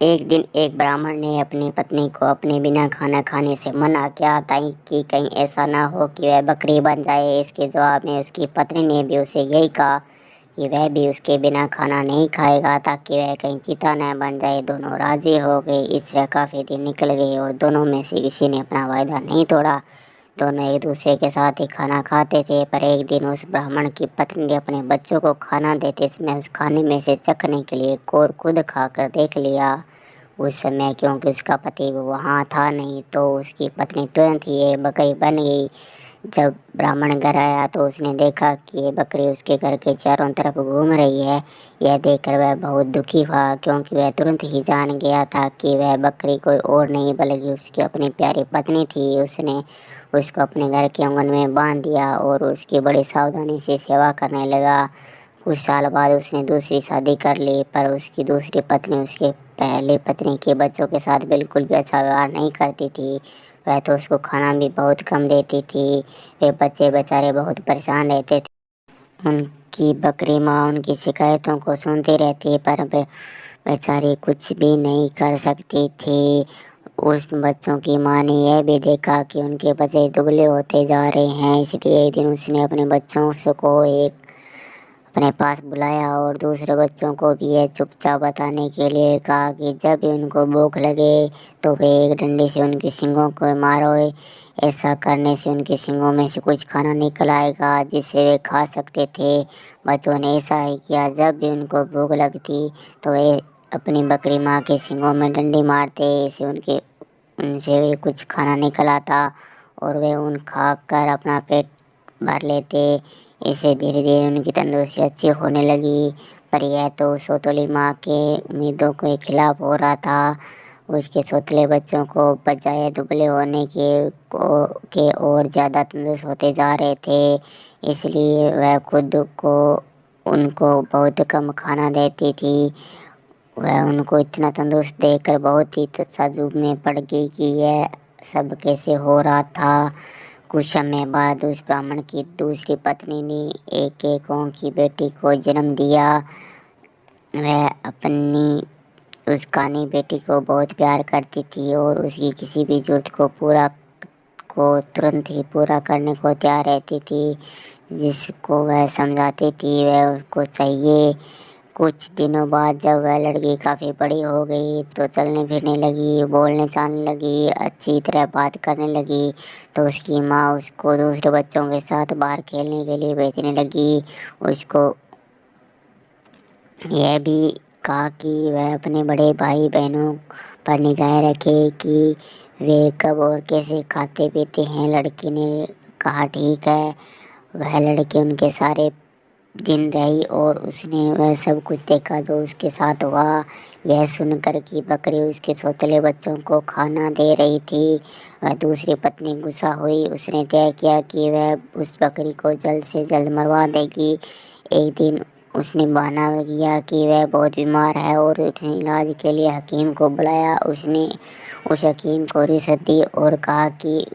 ایک دن ایک براہمن نے اپنی پتنی کو اپنے بنا کھانا کھانے سے منع کیا تھا کہ کہیں ایسا نہ ہو کہ وہ بکری بن جائے۔ اس کے جواب میں اس کی پتنی نے بھی اسے یہی کہا کہ وہ بھی اس کے بنا کھانا نہیں کھائے گا تاکہ وہ کہیں چیتا نہ بن جائے۔ دونوں راضی ہو گئے۔ اس طرح کافی دن نکل گئے اور دونوں میں سے کسی نے اپنا وعدہ نہیں توڑا۔ دونوں ایک دوسرے کے ساتھ ہی کھانا کھاتے تھے، پر ایک دن اس براہمن کی پتنی نے اپنے بچوں کو کھانا دیتے سمے اس کھانے میں سے چکھنے کے لیے ایک اور خود کھا کر دیکھ لیا۔ اس سمے کیونکہ اس کا پتی وہاں تھا نہیں تو اس کی پتنی ترنت ہی ایک بکری بن گئی۔ جب براہمن گھر آیا تو اس نے دیکھا کہ یہ بکری اس کے گھر کے چاروں طرف گھوم رہی ہے۔ یہ دیکھ کر وہ بہت دکھی ہوا کیونکہ وہ ترنت ہی جان گیا تھا کہ وہ بکری کوئی اور نہیں بلکہ اس کی اپنی پیاری پتنی تھی۔ اس نے اس کو اپنے گھر کے آنگن میں باندھ دیا اور اس کی بڑی ساودھانی سے سیوا کرنے لگا۔ کچھ سال بعد اس نے دوسری شادی کر لی، پر اس کی دوسری پتنی اس کے پہلی پتنی کے بچوں کے ساتھ بالکل بھی اچھا ویوہار نہیں کرتی تھی۔ وہ تو اس کو کھانا بھی بہت کم دیتی تھی۔ وہ بچے بیچارے بہت پریشان رہتے تھے۔ ان کی بکری ماں ان کی شکایتوں کو سنتی رہتی پر بیچاری کچھ بھی نہیں کر سکتی تھی۔ اس بچوں کی ماں نے یہ بھی دیکھا کہ ان کے بچے دبلے ہوتے جا رہے ہیں، اس لیے ایک دن اس نے اپنے بچوں کو اپنے پاس بلایا اور دوسرے بچوں کو بھی یہ چپ چاپ بتانے کے لیے کہا کہ جب بھی ان کو بھوک لگے تو وہ ایک ڈنڈی سے ان کی سینگوں کو مارو۔ ایسا کرنے سے ان کے سینگوں میں سے کچھ کھانا نکل آئے گا جس سے وہ کھا سکتے تھے۔ بچوں نے ایسا ہی کیا۔ جب بھی ان کو بھوک لگتی تو وہ اپنی بکری ماں کے سینگوں میں ڈنڈی مارتے، اسے ان سے کچھ کھانا نکل آتا اور وہ ان کھا کر اپنا پیٹ بھر لیتے۔ اسے دھیرے دھیرے ان کی تندرستی اچھی ہونے لگی، پر یہ تو سوتیلی ماں کے امیدوں کے خلاف ہو رہا تھا۔ اس کے سوتیلے بچوں کو بجائے دبلے ہونے کے اور زیادہ تندرست ہوتے جا رہے تھے، اس لیے وہ خود ان کو بہت کم کھانا دیتی تھی۔ وہ ان کو اتنا تندرست دیکھ کر بہت ہی تعجب میں پڑ گئی کہ یہ سب کیسے ہو رہا تھا۔ کچھ سمے بعد اس براہمن کی دوسری پتنی نے ایک گاؤں کی بیٹی کو جنم دیا۔ وہ اپنی اس کانی بیٹی کو بہت پیار کرتی تھی اور اس کی کسی بھی ضرورت کو ترنت ہی پورا کرنے کو تیار رہتی تھی، جس کو وہ سمجھاتی تھی وہ اس کو چاہیے۔ کچھ دنوں بعد جب وہ لڑکی کافی بڑی ہو گئی تو چلنے پھرنے لگی، بولنے چالنے لگی، اچھی طرح بات کرنے لگی، تو اس کی ماں اس کو دوسرے بچوں کے ساتھ باہر کھیلنے کے لیے بھیجنے لگی۔ اس کو یہ بھی کہا کہ وہ اپنے بڑے بھائی بہنوں پر نگاہ رکھے کہ وہ کب اور کیسے کھاتے پیتے ہیں۔ لڑکی نے کہا ٹھیک ہے۔ وہ لڑکی ان کے سارے دن رہی اور اس نے وہ سب کچھ دیکھا جو اس کے ساتھ ہوا۔ یہ سن کر کہ بکری اس کے سوتیلے بچوں کو کھانا دے رہی تھی، وہ دوسری پتنی غصہ ہوئی۔ اس نے طے کیا کہ وہ اس بکری کو جلد سے جلد مروا دے گی۔ ایک دن اس نے بہانہ کیا کہ وہ بہت بیمار ہے اور اس نے علاج کے لیے حکیم کو بلایا۔ اس نے اس حکیم کو رشوت دی اور کہا کہ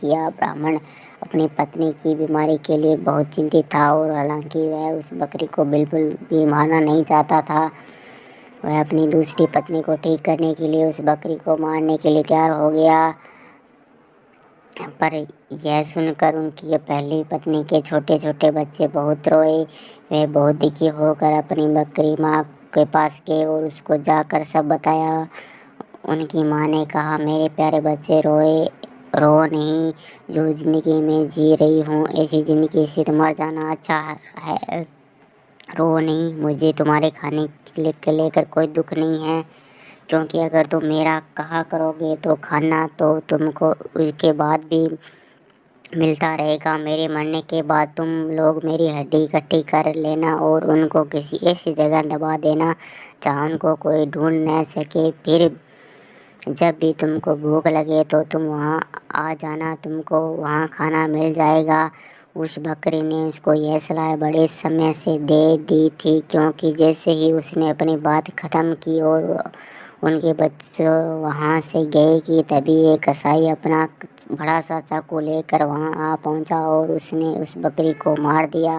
کیا۔ براہمن اپنی پتنی کی بیماری کے لیے بہت چنتت تھا اور حالانکہ وہ اس بکری کو بالکل بھی مارنا نہیں چاہتا تھا، وہ اپنی دوسری پتنی کو ٹھیک کرنے کے لیے اس بکری کو مارنے کے لیے تیار ہو گیا۔ پر یہ سن کر ان کی پہلی پتنی کے چھوٹے چھوٹے بچے بہت روئے۔ وہ بہت دکھی ہو کر اپنی بکری ماں کے پاس گئے اور اس کو جا کر سب بتایا۔ ان کی ماں نے کہا میرے پیارے بچے رو نہیں، جو زندگی میں جی رہی ہوں ایسی زندگی سے تو مر جانا اچھا ہے۔ رو نہیں، مجھے تمہارے کھانے کے لے کر کوئی دکھ نہیں ہے، کیونکہ اگر تم میرا کہا کرو گے تو کھانا تو تم کو اس کے بعد بھی ملتا رہے گا۔ میرے مرنے کے بعد تم لوگ میری ہڈی اکٹھی کر لینا اور ان کو کسی ایسی جگہ دبا دینا جہاں ان کو کوئی ڈھونڈ نہ سکے۔ پھر جب بھی تم کو بھوک لگے تو تم وہاں آ جانا، تم کو وہاں کھانا مل جائے گا۔ اس بکری نے اس کو یہ صلاح بڑے سمے سے دے دی تھی، کیونکہ جیسے ہی اس نے اپنی بات ختم کی اور ان کے بچوں وہاں سے گئے کہ تبھی ایک قصائی اپنا بڑا سا چاقو لے کر وہاں آ پہنچا اور اس نے اس بکری کو مار دیا۔